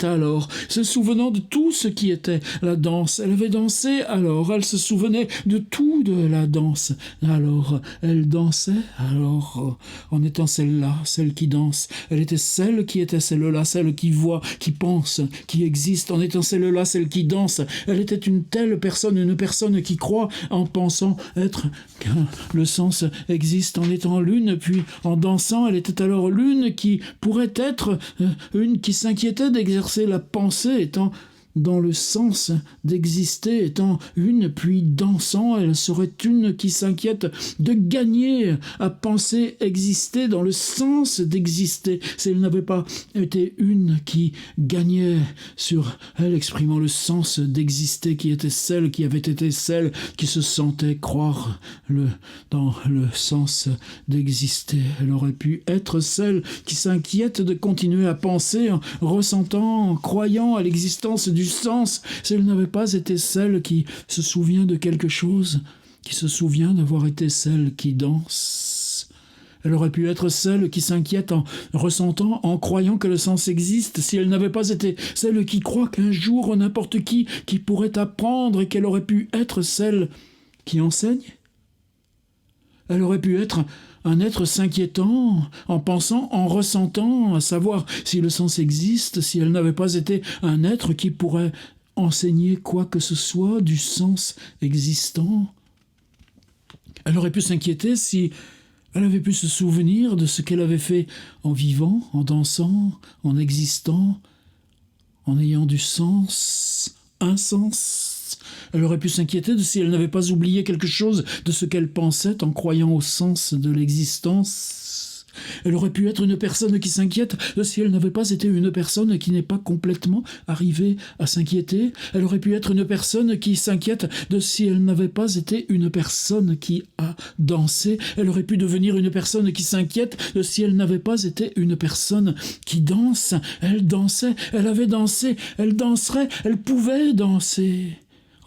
alors, se souvenant de tout ce qui était la danse. Elle avait dansé alors, elle se souvenait de tout de la danse. Alors, elle dansait alors, en étant celle-là, celle qui danse. Elle était celle qui était celle-là, celle qui voit, qui pense, qui existe, en étant celle-là, celle qui danse. Elle était une telle personne, une personne qui croit en pensant être qu'un le sens existe, en étant l'une, puis en dansant, elle était alors l'une qui pourrait être une qui s'inquiétait d'exercer la pensée, étant dans le sens d'exister, étant une, puis dansant, elle serait une qui s'inquiète de gagner à penser exister dans le sens d'exister. Si elle n'avait pas été une qui gagnait sur elle, exprimant le sens d'exister, qui était celle qui avait été celle qui se sentait croire dans le sens d'exister. Elle aurait pu être celle qui s'inquiète de continuer à penser en ressentant, en croyant à l'existence du sens, si elle n'avait pas été celle qui se souvient de quelque chose, qui se souvient d'avoir été celle qui danse. Elle aurait pu être celle qui s'inquiète en ressentant, en croyant que le sens existe, si elle n'avait pas été celle qui croit qu'un jour n'importe qui pourrait apprendre et qu'elle aurait pu être celle qui enseigne. Elle aurait pu être un être s'inquiétant, en pensant, en ressentant, à savoir si le sens existe, si elle n'avait pas été un être qui pourrait enseigner quoi que ce soit du sens existant. Elle aurait pu s'inquiéter si elle avait pu se souvenir de ce qu'elle avait fait en vivant, en dansant, en existant, en ayant du sens, un sens. Elle aurait pu s'inquiéter de si elle n'avait pas oublié quelque chose de ce qu'elle pensait en croyant au sens de l'existence. Elle aurait pu être une personne qui s'inquiète de si elle n'avait pas été une personne qui n'est pas complètement arrivée à s'inquiéter. Elle aurait pu être une personne qui s'inquiète de si elle n'avait pas été une personne qui a dansé. Elle aurait pu devenir une personne qui s'inquiète de si elle n'avait pas été une personne qui danse. Elle dansait, elle avait dansé, elle danserait, elle pouvait danser.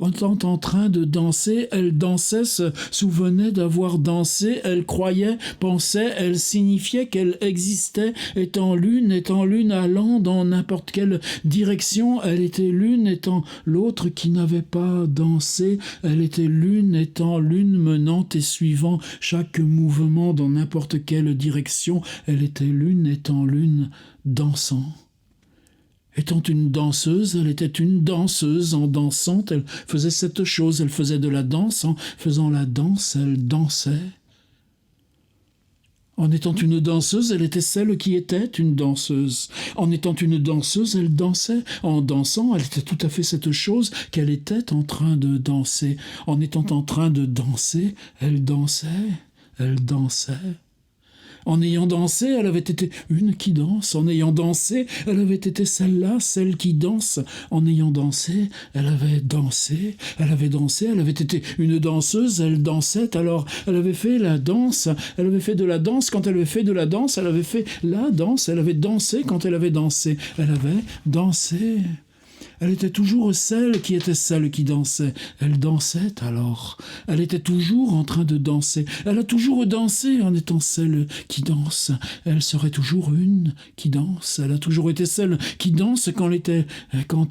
En étant en train de danser, elle dansait, se souvenait d'avoir dansé, elle croyait, pensait, elle signifiait qu'elle existait, étant l'une allant dans n'importe quelle direction, elle était l'une étant l'autre qui n'avait pas dansé, elle était l'une étant l'une menant et suivant chaque mouvement dans n'importe quelle direction, elle était l'une étant l'une dansant. Étant une danseuse, elle était une danseuse en dansant, elle faisait cette chose, elle faisait de la danse, en faisant la danse, elle dansait. En étant une danseuse, elle était celle qui était une danseuse. En étant une danseuse, elle dansait. En dansant, elle était tout à fait cette chose qu'elle était en train de danser. En étant en train de danser, elle dansait, elle dansait. En ayant dansé, elle avait été une qui danse. En ayant dansé, elle avait été celle-là, celle qui danse. En ayant dansé, elle avait dansé. Elle avait dansé, elle avait été une danseuse, elle dansait. Alors, elle avait fait la danse. Elle avait fait de la danse. Quand elle avait fait de la danse, elle avait fait la danse. Elle avait dansé quand elle avait dansé. Elle avait dansé. Elle était toujours celle qui était celle qui dansait. Elle dansait alors. Elle était toujours en train de danser. Elle a toujours dansé en étant celle qui danse. Elle serait toujours une qui danse. Elle a toujours été celle qui danse quand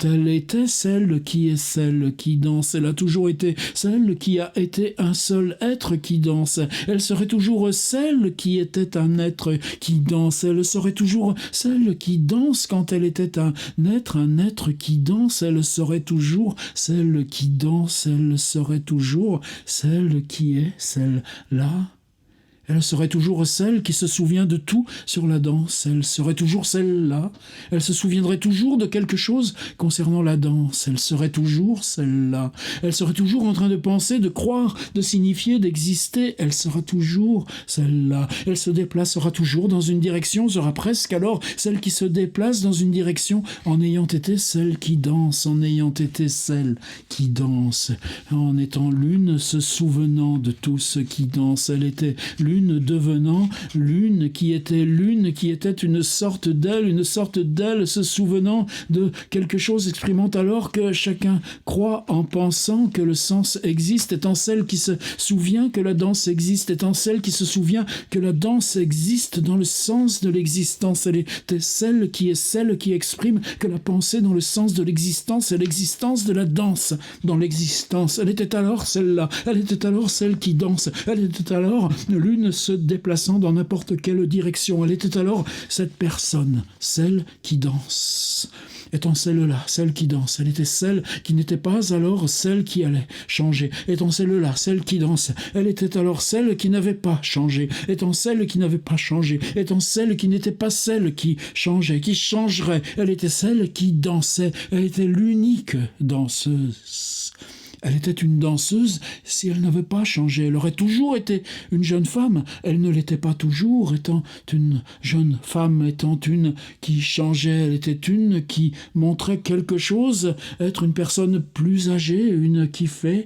elle était celle qui est celle qui danse. Elle a toujours été celle qui a été un seul être qui danse. Elle serait toujours celle qui était un être qui danse. Elle serait toujours celle qui danse quand elle était un être qui danse. Elle serait toujours celle qui danse, elle serait toujours celle qui est celle-là. Elle serait toujours celle qui se souvient de tout sur la danse. Elle serait toujours celle-là. Elle se souviendrait toujours de quelque chose concernant la danse. Elle serait toujours celle-là. Elle serait toujours en train de penser, de croire, de signifier, d'exister. Elle sera toujours celle-là. Elle se déplacera toujours dans une direction, sera presque alors celle qui se déplace dans une direction en ayant été celle qui danse, en ayant été celle qui danse, en étant l'une se souvenant de tout ce qui danse. Elle était l'une devenant l'une qui était une sorte d'elle se souvenant de quelque chose, exprimant alors que chacun croit en pensant que le sens existe, étant celle qui se souvient que la danse existe, étant celle qui se souvient que la danse existe dans le sens de l'existence. Elle était celle qui est celle qui exprime que la pensée dans le sens de l'existence est l'existence de la danse dans l'existence. Elle était alors celle-là, elle était alors celle qui danse, elle était alors l'une se déplaçant dans n'importe quelle direction. Elle était alors cette personne, celle qui danse. Étant celle-là, celle qui danse, elle était celle qui n'était pas alors celle qui allait changer. Étant celle-là, celle qui danse, elle était alors celle qui n'avait pas changé. Étant celle qui n'avait pas changé, étant celle qui n'était pas celle qui changeait, qui changerait. Elle était celle qui dansait. Elle était l'unique danseuse. Elle était une danseuse si elle n'avait pas changé. Elle aurait toujours été une jeune femme. Elle ne l'était pas toujours, étant une jeune femme, étant une qui changeait. Elle était une qui montrait quelque chose, être une personne plus âgée, une qui fait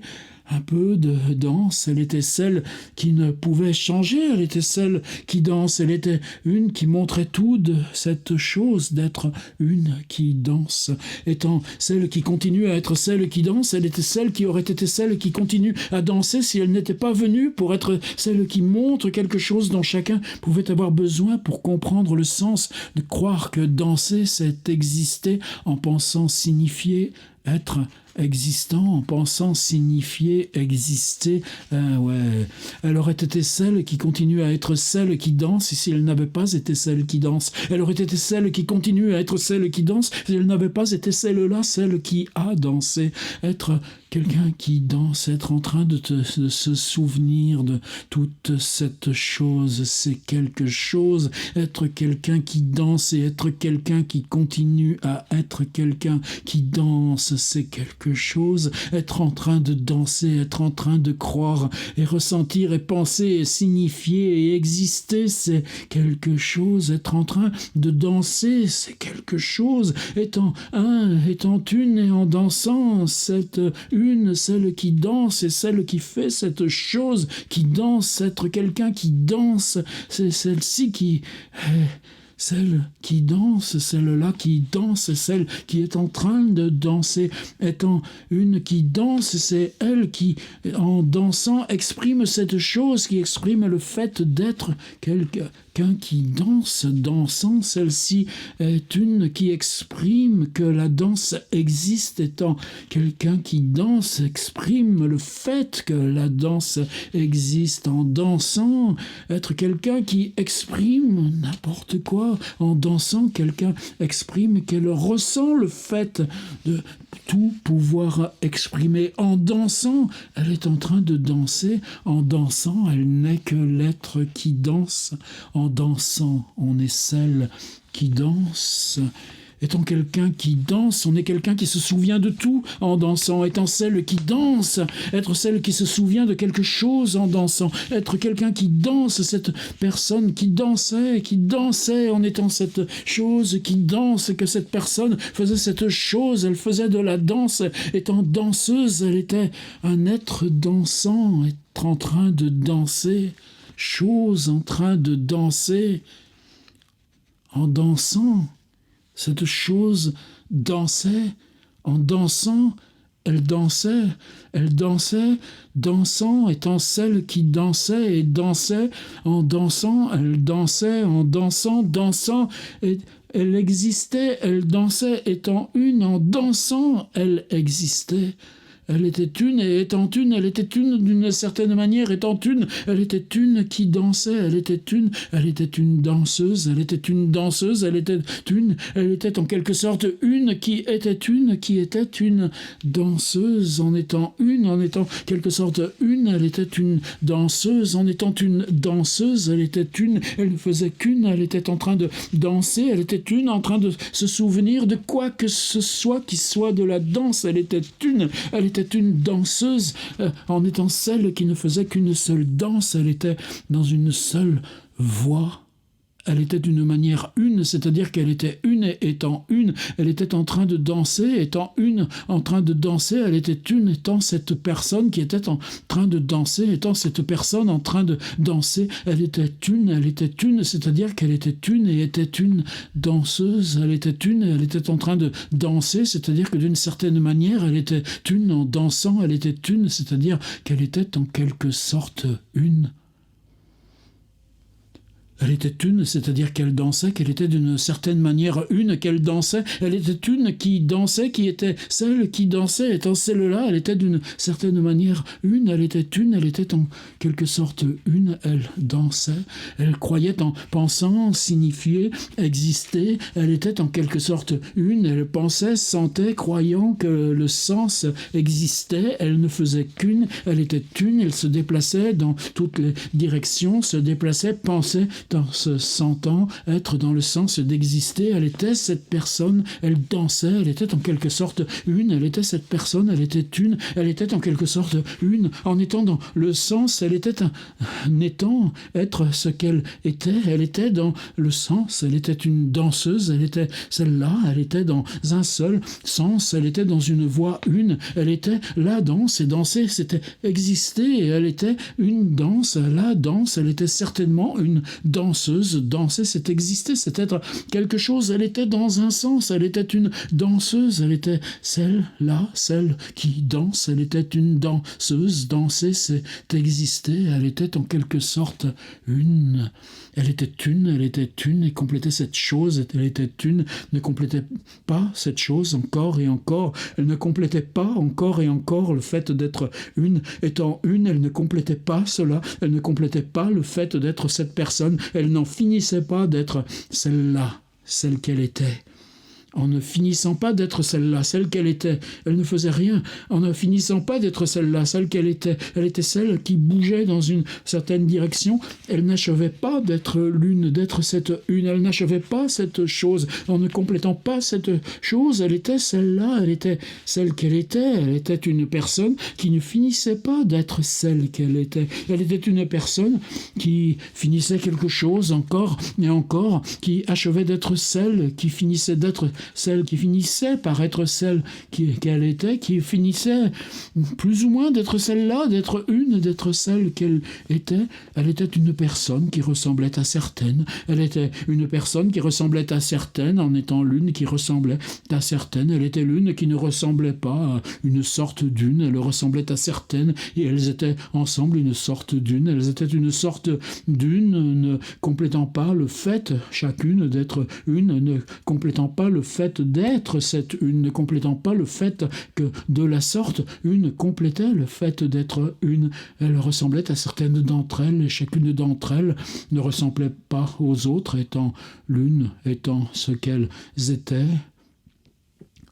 un peu de danse. Elle était celle qui ne pouvait changer. Elle était celle qui danse. Elle était une qui montrait tout de cette chose d'être une qui danse. Étant celle qui continue à être celle qui danse, elle était celle qui aurait été celle qui continue à danser si elle n'était pas venue pour être celle qui montre quelque chose dont chacun pouvait avoir besoin pour comprendre le sens de croire que danser, c'est exister en pensant signifier être existant, en pensant signifier exister. Ouais. Elle aurait été celle qui continue à être celle qui danse si elle n'avait pas été celle qui danse. Elle aurait été celle qui continue à être celle qui danse si elle n'avait pas été celle-là, celle qui a dansé. Être quelqu'un qui danse, être en train de se souvenir de toute cette chose, c'est quelque chose. Être quelqu'un qui danse et être quelqu'un qui continue à être quelqu'un qui danse, c'est quelque chose. Être en train de danser, être en train de croire et ressentir et penser et signifier et exister, c'est quelque chose. Être en train de danser, c'est quelque chose. Étant un, étant une et en dansant, cette une, celle qui danse et celle qui fait cette chose qui danse, être quelqu'un qui danse, c'est celle-ci qui est celle qui danse, celle-là qui danse, celle qui est en train de danser. Étant une qui danse, c'est elle qui, en dansant, exprime cette chose, qui exprime le fait d'être quelqu'un qui danse. Dansant, celle-ci est une qui exprime que la danse existe. Étant quelqu'un qui danse, exprime le fait que la danse existe. En dansant, être quelqu'un qui exprime n'importe quoi. En dansant, quelqu'un exprime qu'elle ressent le fait de tout pouvoir exprimer. En dansant, elle est en train de danser. En dansant, elle n'est que l'être qui danse. En dansant, on est celle qui danse. Étant quelqu'un qui danse, on est quelqu'un qui se souvient de tout en dansant. Étant celle qui danse, être celle qui se souvient de quelque chose en dansant. Être quelqu'un qui danse, cette personne qui dansait en étant cette chose qui danse, que cette personne faisait cette chose, elle faisait de la danse. Étant danseuse, elle était un être dansant, être en train de danser, chose en train de danser, en dansant. Cette chose dansait. En dansant, elle dansait, dansant, étant celle qui dansait et dansait. En dansant, elle dansait, en dansant, dansant, et elle existait, elle dansait, étant une, en dansant, elle existait. Elle était une, et étant une, elle était une d'une certaine manière, étant une, elle était une qui dansait, elle était une danseuse, elle était une danseuse, elle était en quelque sorte une qui était une danseuse, en étant quelque sorte une, elle était une danseuse, en étant une danseuse, elle ne faisait qu'une, elle était en train de danser, elle était une, en train de se souvenir de quoi que ce soit qui soit de la danse, elle était une danseuse, en étant celle qui ne faisait qu'une seule danse, elle était dans une seule voix. Elle était d'une manière une, c'est-à-dire qu'elle était une et étant une, elle était en train de danser, étant une, en train de danser, elle était une étant cette personne qui était en train de danser, étant cette personne en train de danser, elle était une, c'est-à-dire qu'elle était une et était une danseuse, elle était en train de danser, c'est-à-dire que d'une certaine manière, elle était une en dansant, elle était une, c'est-à-dire qu'elle était en quelque sorte une. Elle était une, c'est-à-dire qu'elle dansait, qu'elle était d'une certaine manière une, qu'elle dansait. Elle était une qui dansait, qui était celle qui dansait. Étant celle-là, elle était d'une certaine manière une, elle était en quelque sorte une, elle dansait. Elle croyait en pensant, signifier, exister. Elle était en quelque sorte une, elle pensait, sentait, croyant que le sens existait. Elle ne faisait qu'une, elle était une, elle se déplaçait dans toutes les directions, se déplaçait, pensait, dans ce sentant, être dans le sens d'exister. Elle était cette personne, elle dansait, elle était en quelque sorte une, elle était cette personne, elle était une, elle était en quelque sorte une, en étant dans le sens, elle était un étant, être ce qu'elle était, elle était dans le sens, elle était une danseuse, elle était celle-là, elle était dans un seul sens, elle était dans une voix une, elle était la danse, et danser c'était exister, et elle était une danse, la danse, elle était certainement une danseuse, danser c'est exister, c'est être quelque chose, elle était dans un sens, elle était une danseuse, elle était celle-là, celle qui danse, elle était une danseuse, danser c'est exister, elle était en quelque sorte une, elle était une et complétait cette chose, elle était une, ne complétait pas cette chose encore et encore, elle ne complétait pas encore et encore le fait d'être une, étant une, elle ne complétait pas cela, elle ne complétait pas le fait d'être cette personne, elle n'en finissait pas d'être celle-là, celle qu'elle était. En ne finissant pas d'être celle-là, celle qu'elle était, elle ne faisait rien. En ne finissant pas d'être celle-là, celle qu'elle était, elle était celle qui bougeait dans une certaine direction. Elle n'achevait pas d'être l'une, d'être cette une. Elle n'achevait pas cette chose. En ne complétant pas cette chose, elle était celle-là, elle était celle qu'elle était. Elle était une personne qui ne finissait pas d'être celle qu'elle était. Elle était une personne qui finissait quelque chose encore et encore, qui achevait d'être celle qui finissait d'être celle qui finissait par être celle qu'elle était, qui finissait plus ou moins d'être celle-là, d'être une, d'être celle qu'elle était. Elle était une personne qui ressemblait à certaines. Elle était une personne qui ressemblait à certaines en étant l'une qui ressemblait à certaines. Elle était l'une qui ne ressemblait pas à une sorte d'une. Elle ressemblait à certaines et elles étaient ensemble une sorte d'une. Elles étaient une sorte d'une, ne complétant pas le fait, chacune, d'être une, ne complétant pas le fait d'être cette une, ne complétant pas le fait que de la sorte une complétait le fait d'être une. Elle ressemblait à certaines d'entre elles et chacune d'entre elles ne ressemblait pas aux autres, étant l'une, étant ce qu'elles étaient.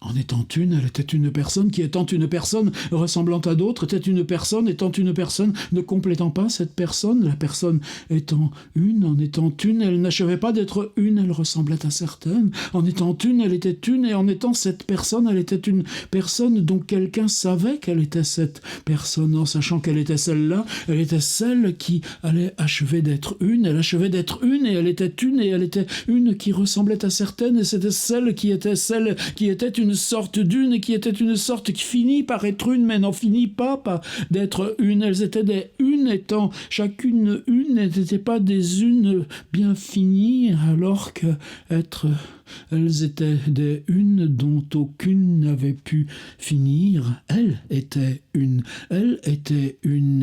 En étant une, elle était une personne qui, étant une personne ressemblant à d'autres, était une personne, étant une personne, ne complétant pas cette personne, la personne étant une, en étant une, elle n'achevait pas d'être une, elle ressemblait à certaines. En étant une, elle était une, et en étant cette personne, elle était une personne dont quelqu'un savait qu'elle était cette personne. En sachant qu'elle était celle-là, elle était celle qui allait achever d'être une, elle achevait d'être une, et elle était une qui ressemblait à certaines, et c'était celle qui était une sorte d'une, qui était une sorte qui finit par être une, mais n'en finit pas par d'être une. Elles étaient des unes, étant chacune une, n'étaient pas des unes bien finies, alors que elles étaient des unes dont aucune n'avait pu finir. Elle était une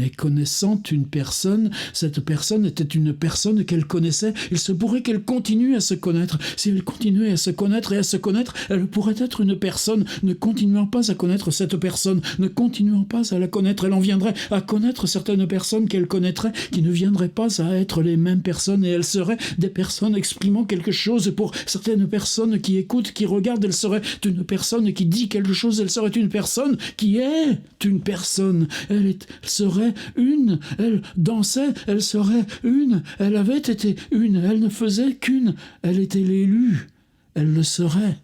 et connaissant une personne, cette personne était une personne qu'elle connaissait. Il se pourrait qu'elle continue à se connaître. Si elle continuait à se connaître et à se connaître, elle pourrait être une personne, ne continuant pas à connaître cette personne, ne continuant pas à la connaître. Elle en viendrait à connaître certaines personnes qu'elle connaîtrait, qui ne viendraient pas à être les mêmes personnes, et elles seraient des personnes exprimant quelque chose. Pour certaines personnes qui écoutent, qui regardent, elle serait une personne qui dit quelque chose, elle serait une personne qui est une personne. Elle serait une, elle dansait, elle serait une, elle avait été une, elle ne faisait qu'une, elle était l'élue, elle le serait.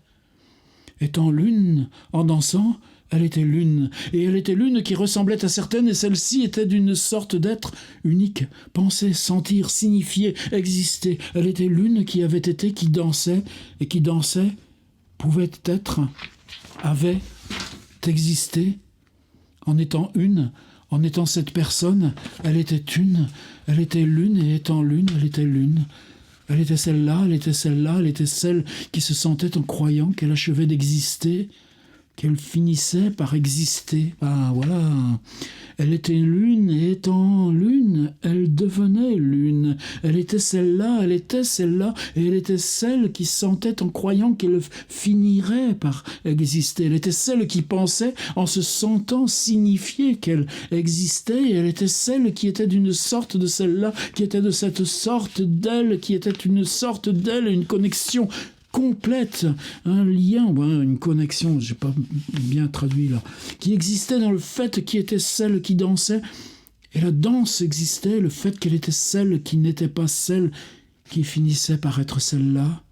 Étant l'une en dansant, elle était l'une, et elle était l'une qui ressemblait à certaines, et celle-ci était d'une sorte d'être unique, penser, sentir, signifier, exister. Elle était l'une qui avait été, qui dansait, et qui dansait, pouvait être, avait existé, en étant une, en étant cette personne, elle était une, elle était l'une, et étant l'une, elle était l'une. Elle était celle-là, elle était celle-là, elle était celle qui se sentait en croyant qu'elle achevait d'exister, qu'elle finissait par exister. Ah, voilà. Elle était l'une, et étant l'une, elle devenait l'une. Elle était celle-là, et elle était celle qui sentait en croyant qu'elle finirait par exister. Elle était celle qui pensait en se sentant signifier qu'elle existait, et elle était celle qui était d'une sorte de celle-là, qui était de cette sorte d'elle, qui était une sorte d'elle, une connexion complète, un lien, une connexion, j'ai pas bien traduit là, qui existait dans le fait qui était celle qui dansait, et la danse existait, le fait qu'elle était celle qui n'était pas celle qui finissait par être celle-là.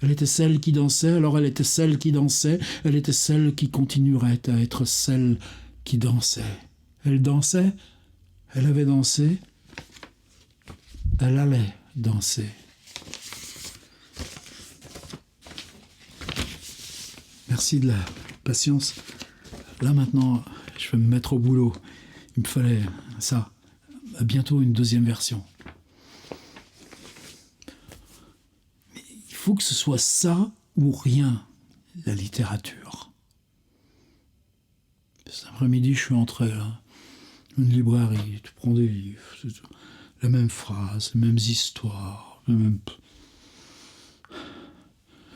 Elle était celle qui dansait, alors elle était celle qui dansait, elle était celle qui continuerait à être celle qui dansait. Elle dansait, elle avait dansé, elle allait danser. Merci de la patience. Là maintenant, je vais me mettre au boulot. Il me fallait ça. À bientôt une deuxième version. Mais il faut que ce soit ça ou rien, la littérature. Cet après-midi, je suis entré là, une librairie, tu prends des livres, les mêmes phrases, les mêmes histoires, les mêmes...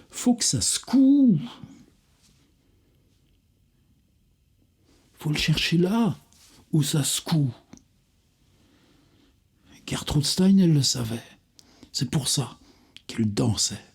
Faut que ça secoue. Faut le chercher là, où ça secoue. Gertrude Stein, elle le savait. C'est pour ça qu'elle dansait.